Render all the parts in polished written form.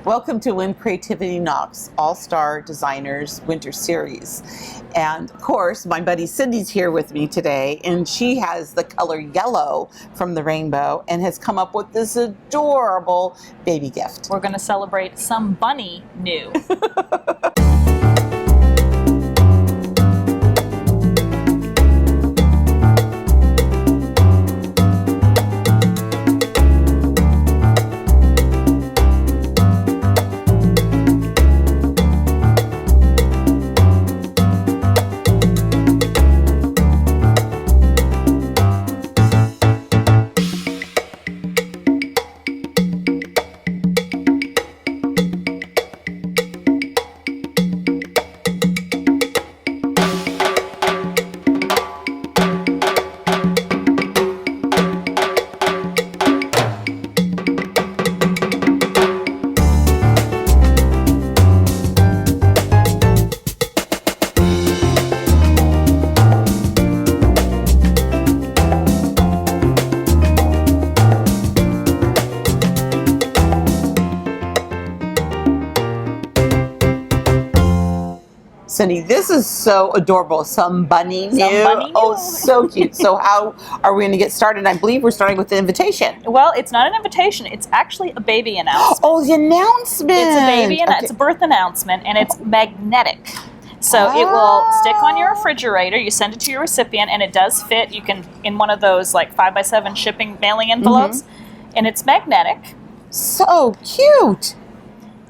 Welcome to When Creativity Knocks, All-Star Designers Winter Series. And of course, my buddy Cindy's here with me today, and she has the color yellow from the rainbow and has come up with this adorable baby gift. We're going to celebrate some bunny new. Cindy, this is so adorable. Some bunny new. Oh, so cute. So how are we going to get started? I believe we're starting with the invitation. Well, it's not an invitation. It's actually a baby announcement. Oh, the announcement. It's a baby announcement. It's a birth announcement, and it's magnetic. So it will stick on your refrigerator. You send it to your recipient, and it does fit. You can, in one of those like 5x7 shipping mailing envelopes, and it's magnetic. So cute.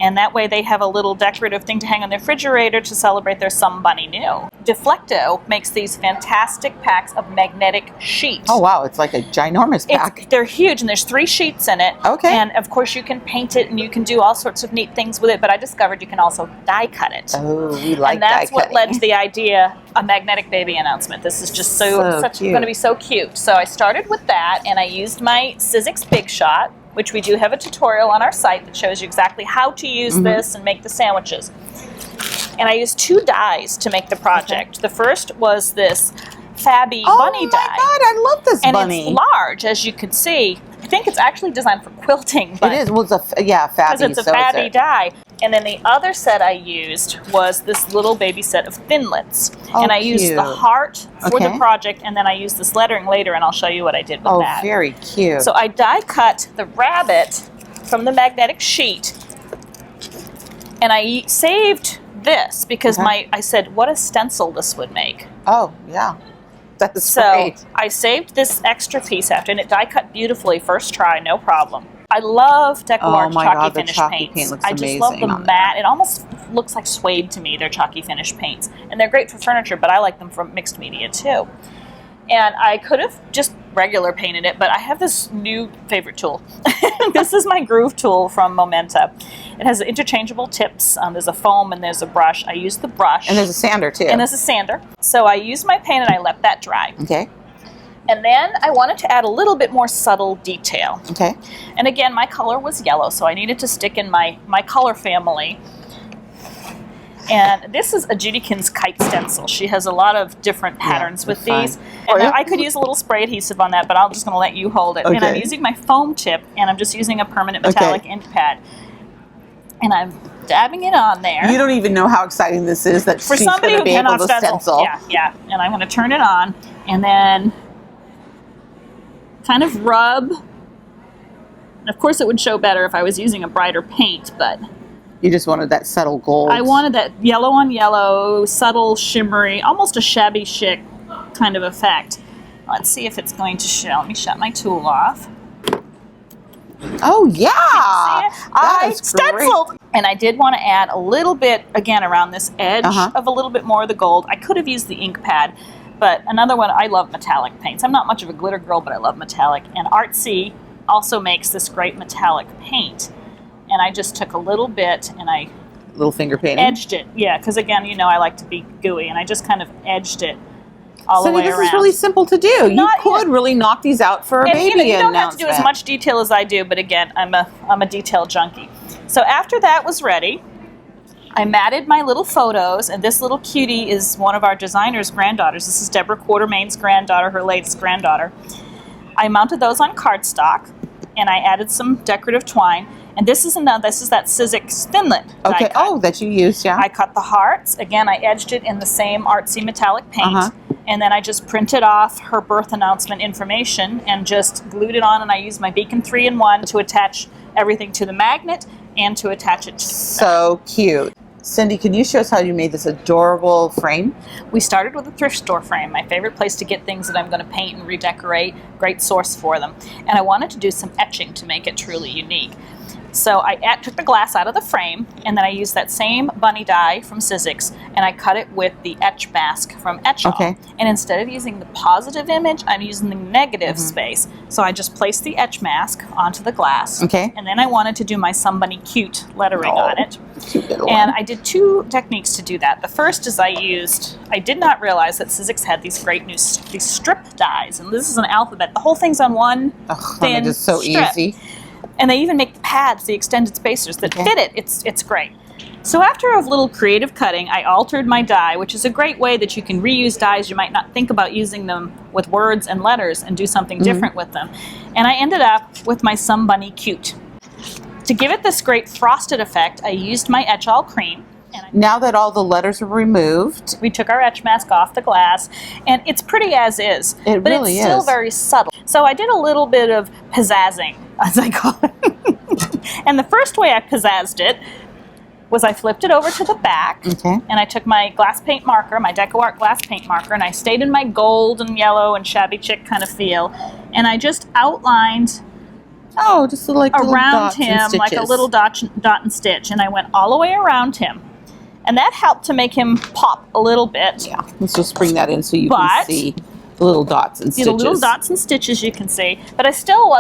And that way they have a little decorative thing to hang on the refrigerator to celebrate their Some Bunny New. Deflecto makes these fantastic packs of magnetic sheet. Oh wow, it's like a ginormous pack. They're huge, and there's 3 sheets in it. Okay. And of course you can paint it and you can do all sorts of neat things with it, but I discovered you can also die cut it. Oh, we like and that's die what cutting. led to the idea, a magnetic baby announcement. This is just going to be so cute. So I started with that, and I used my Sizzix Big Shot, which we do have a tutorial on our site that shows you exactly how to use this and make the sandwiches. And I used 2 dies to make the project. The first was this Shabby bunny die. Oh my God, I love this bunny. And it's large, as you can see. I think it's actually designed for quilting. But it is. Well, it's a Fabby. Because it's a Shabby die. And then the other set I used was this little baby set of thinlits. And I used the heart for the project, and then I used this lettering later, and I'll show you what I did with that. Oh, very cute. So I die cut the rabbit from the magnetic sheet, and I saved this because I said, what a stencil this would make. Oh, yeah. That's great. I saved this extra piece after, and it die cut beautifully, first try, no problem. I love Decorative chalky finish paints. I just love the matte. It almost looks like suede to me, their chalky finish paints. And they're great for furniture, but I like them for mixed media too. And I could have just regular painted it, but I have this new favorite tool. This is my groove tool from Momenta. It has interchangeable tips. There's a foam and there's a brush. I use the brush. And there's a sander too. And there's a sander. So I used my paint and I let that dry. Okay. And then I wanted to add a little bit more subtle detail. Okay. And again, my color was yellow, so I needed to stick in my color family. And this is a Judykins kite stencil. She has a lot of different patterns with these. And I could use a little spray adhesive on that, but I'm just going to let you hold it. Okay. And I'm using my foam tip, and I'm just using a permanent metallic ink pad. And I'm dabbing it on there. You don't even know how exciting this is that for she's somebody going to who be able cannot to stencil. Yeah. And I'm going to turn it on, and then kind of rub. And of course, it would show better if I was using a brighter paint, but you just wanted that subtle gold. I wanted that yellow on yellow, subtle, shimmery, almost a Shabby Chic kind of effect. Let's see if it's going to show. Let me shut my tool off. Oh, yeah. I stenciled. And I did want to add a little bit, again, around this edge of a little bit more of the gold. I could have used the ink pad, but another one, I love metallic paints. I'm not much of a glitter girl, but I love metallic. And Artsy also makes this great metallic paint. And I just took a little bit and I little finger painting. Edged it, yeah, because again, you know, I like to be gooey, and I just kind of edged it all the way around. This is really simple to do. You could really knock these out for a baby announcement. You don't have to do as much detail as I do, but again, I'm a detail junkie. So after that was ready, I matted my little photos, and this little cutie is one of our designer's granddaughters. This is Deborah Quartermain's granddaughter, her latest granddaughter. I mounted those on cardstock, and I added some decorative twine. And this is that Sizzix Thinlit die Okay. cut. Oh, that you used, yeah. I cut the hearts. Again, I edged it in the same artsy metallic paint. And then I just printed off her birth announcement information and just glued it on, and I used my Beacon 3-in-1 to attach everything to the magnet and to attach it to the So cute. Cindy, can you show us how you made this adorable frame? We started with a thrift store frame, my favorite place to get things that I'm going to paint and redecorate, great source for them. And I wanted to do some etching to make it truly unique. So I took the glass out of the frame, and then I used that same bunny die from Sizzix, and I cut it with the etch mask from Etched. Okay. And instead of using the positive image, I'm using the negative space. So I just placed the etch mask onto the glass. Okay. And then I wanted to do my Somebody Cute lettering on it. Cute little And one. I did two techniques to do that. The first is I did not realize that Sizzix had these great new these strip dies, and this is an alphabet. The whole thing's on one thin It's so strip. easy. And they even make the pads, the extended spacers that fit it. It's great. So after a little creative cutting, I altered my die, which is a great way that you can reuse dies. You might not think about using them with words and letters and do something different with them. And I ended up with my Somebody Cute. To give it this great frosted effect, I used my Etch All Cream. Now that all the letters are removed, we took our etch mask off the glass, and it's pretty as is. It but really it's still is. very subtle. So I did a little bit of pizzazzing, as I call it. And the first way I pizzazzed it was I flipped it over to the back, and I took my glass paint marker, my DecoArt glass paint marker, and I stayed in my gold and yellow and Shabby Chic kind of feel, and I just outlined just like little around dots and him like a stitches. little dot and stitch, and I went all the way around him. And that helped to make him pop a little bit. Yeah, let's just bring that in so you can see the little dots and stitches. The little dots and stitches you can see. But I still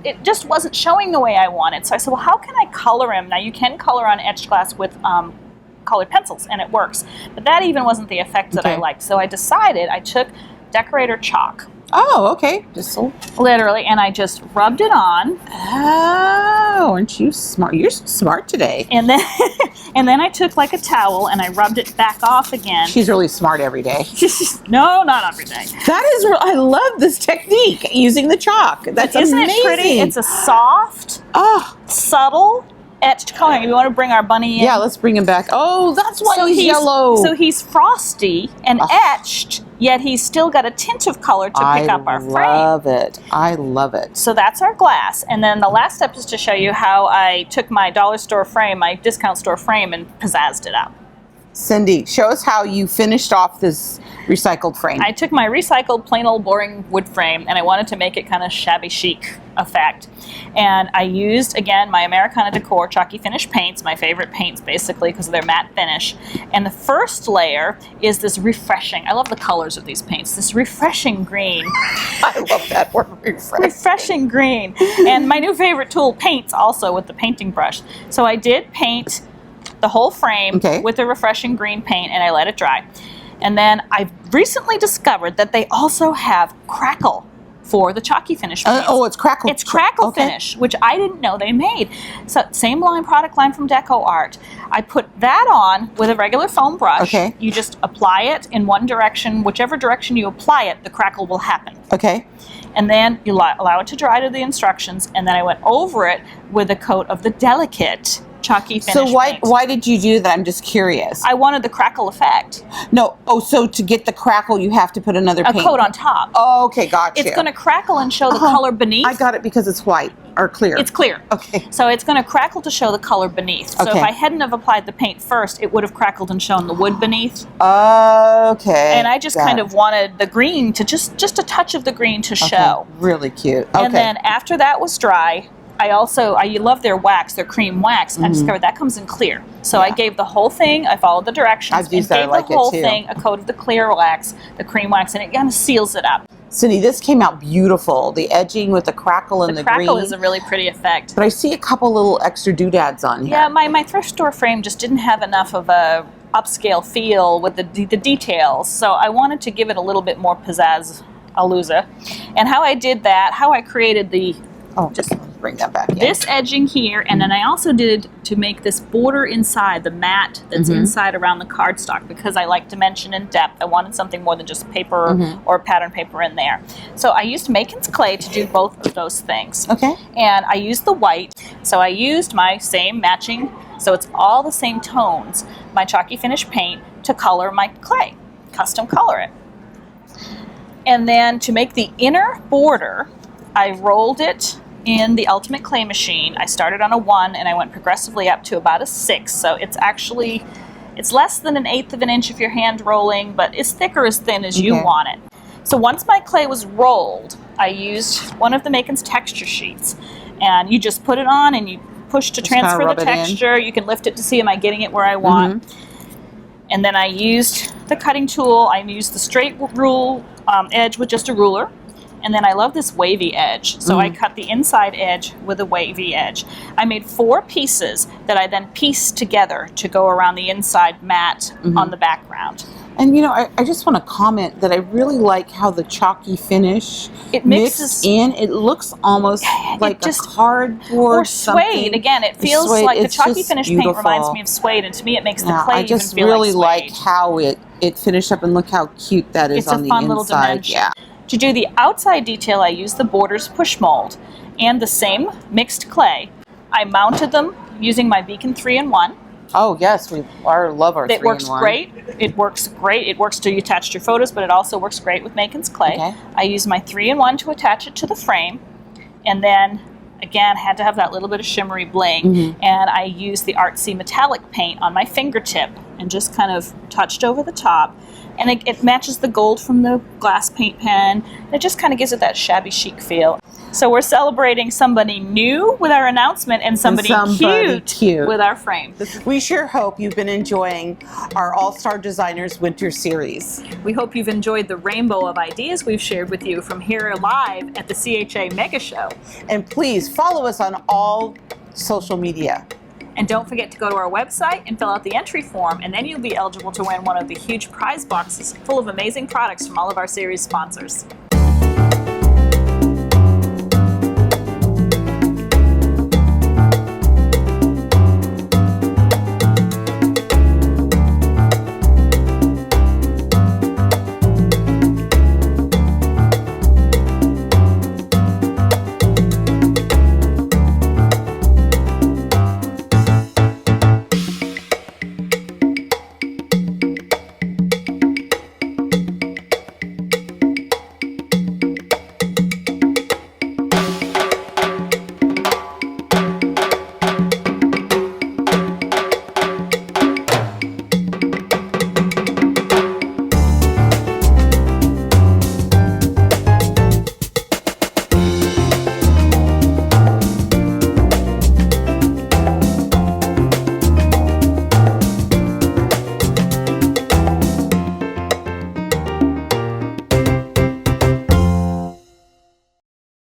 it just wasn't showing the way I wanted. So I said, well, how can I color him? Now you can color on Etched Glass with colored pencils, and it works. But that even wasn't the effect that I liked. So I decided I took decorator chalk. Oh, okay. Just so. Literally, and I just rubbed it on. Oh, aren't you smart? You're smart today. And then and then I took like a towel and I rubbed it back off again. She's really smart every day. No, not every day. That is, I love this technique, using the chalk. That's Isn't amazing. it pretty? It's a soft, subtle, etched coloring. We want to bring our bunny in. Yeah, let's bring him back. Oh, that's why he's yellow. So he's frosty and etched, yet he's still got a tint of color to pick up our frame. I love it. I love it. So that's our glass. And then the last step is to show you how I took my dollar store frame, my discount store frame, and pizzazzed it up. Cindy, show us how you finished off this recycled frame. I took my recycled plain old boring wood frame and I wanted to make it kind of shabby chic effect. And I used, again, my Americana Decor chalky finish paints, my favorite paints basically because of their matte finish. And the first layer is this refreshing, I love the colors of these paints, this refreshing green. I love that word, refreshing. Refreshing green. And my new favorite tool, paints, also with the painting brush. So I did paint the whole frame with the refreshing green paint and I let it dry. And then I've recently discovered that they also have crackle for the chalky finish paints. It's crackle. It's crackle finish, which I didn't know they made. So same product line from DecoArt. I put that on with a regular foam brush. You just apply it in one direction. Whichever direction you apply it, the crackle will happen. And then you allow it to dry to the instructions, and then I went over it with a coat of the delicate chalky finish So paint. why did you do that? I'm just curious. I wanted the crackle effect. No. Oh, so to get the crackle, you have to put another paint. A coat on top. Oh, okay, gotcha. It's going to crackle and show the color beneath. I got it because it's white or clear. It's clear. Okay. So it's going to crackle to show the color beneath. So if I hadn't have applied the paint first, it would have crackled and shown the wood beneath. Okay. And I just kind of wanted the green to just a touch of the green to show. Really cute. And then after that was dry, I love their wax, their cream wax. I discovered that comes in clear. So I gave the whole thing, I followed the directions, I've used that, I like it gave the whole too. thing a coat of the clear wax, the cream wax, and it kind of seals it up. Cindy, this came out beautiful. The edging with the crackle and the green. The crackle is a really pretty effect. But I see a couple little extra doodads on here. Yeah, my thrift store frame just didn't have enough of a upscale feel with the details. So I wanted to give it a little bit more pizzazz-a-looza. And how I did that, how I created the bring that back in. This edging here, and then I also did to make this border inside, the mat that's inside around the cardstock, because I like dimension and depth. I wanted something more than just paper or pattern paper in there. So I used Macon's clay to do both of those things. Okay. And I used the white, so I used my same matching, so it's all the same tones, my chalky finish paint to color my clay, custom color it. And then to make the inner border, I rolled it in the Ultimate Clay Machine. I started on a 1 and I went progressively up to about a 6. So it's actually, it's less than 1/8 of an inch if you're hand rolling, but it's thick or as thin as you want it. So once my clay was rolled, I used one of the Macon's texture sheets. And you just put it on and you push to transfer the texture. You can lift it to see, am I getting it where I want? And then I used the cutting tool. I used the straight rule edge with just a ruler. And then I love this wavy edge. So I cut the inside edge with a wavy edge. I made 4 pieces that I then pieced together to go around the inside mat on the background. And you know, I just want to comment that I really like how the chalky finish mixes in. It looks almost like a cardboard or suede. Again, it feels like the chalky finish paint reminds me of suede, and to me it makes the clay I just even feel really like like how it finished up, and look how cute that is on the inside. It's a fun little dimension. To do the outside detail, I used the Borders push mold and the same mixed clay. I mounted them using my Beacon 3-in-1. Oh yes, we love our 3-in-1. It works great. It works great. It works to attach your photos, but it also works great with Macon's clay. Okay. I used my 3-in-1 to attach it to the frame, and then again had to have that little bit of shimmery bling. And I used the artsy metallic paint on my fingertip and just kind of touched over the top. And it matches the gold from the glass paint pen. It just kind of gives it that shabby chic feel. So we're celebrating somebody new with our announcement and somebody cute with our frame. We sure hope you've been enjoying our All-Star Designers Winter Series. We hope you've enjoyed the rainbow of ideas we've shared with you from here live at the CHA Mega Show. And please follow us on all social media. And don't forget to go to our website and fill out the entry form, and then you'll be eligible to win one of the huge prize boxes full of amazing products from all of our series sponsors.